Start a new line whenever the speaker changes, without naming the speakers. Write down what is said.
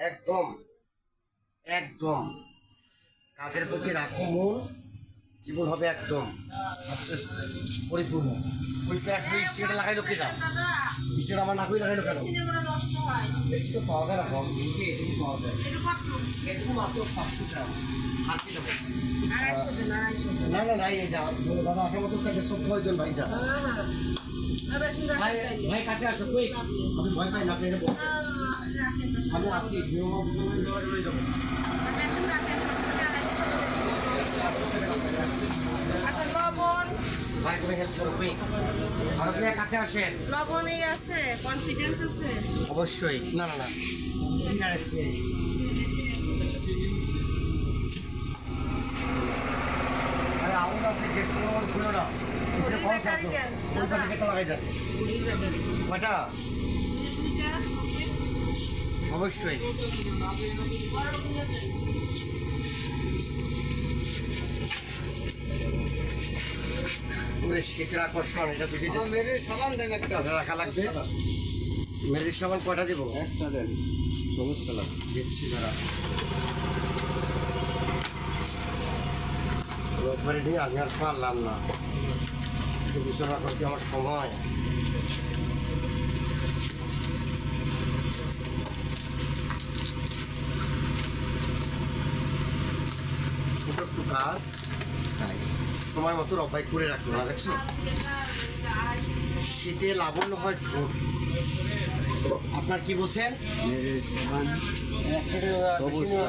একদম একদম কাজের প্রতি রাখো মন, জীবন হবে একদম পরিপূর্ণ। ওই প্যাস স্টিকারটা লাগাইলো কে দাও, স্টিকার আমার নাকুই লাগাইলো কেন? বেশি তো পাওয়া যায় না, কম এটুকু পাওয়া যায়, এটুকু মাত্র 500 গ্রাম। আর কি নেবো? না না নাই, দাদা আসার মতো থাকে সব প্রয়োজন ভাই যা ভাই ভাই কাছে আসো কই, আমি ভয় পাই না, আপনি এটা বলছেন আমি আসি ভাই তুমি হেল্প করো কই, আর আপনি কাছে আসেন।
লবণই আছে, কনফিডেন্স আছে
অবশ্যই। না না না ঠিক আছে, আরে আউন আছে গেট খুলো না, কোনটা গেটটা লাগাই দেন কয়টা? অবশ্যই পুরো শীতের আকর্ষণ এটা থেকে
মেরির সাবান দেন একটা,
রাখা লাগবে। মেরির সাবান কয়টা দিব?
একটা দেন, সবুজ কালার
দিচ্ছি দাঁড়া, রোববারে নিয়ে আমি আর পারলাম না, একটু বিছানা করতে আমার সময়। ছোট একটু কাজ, সময় মতো রবাই করে রাখলো না, দেখছো শীতে লাবণ্য হয় ঠোঁট। আপনার কি বলছেন?
মেরির সাবান
বেশি নিয়ে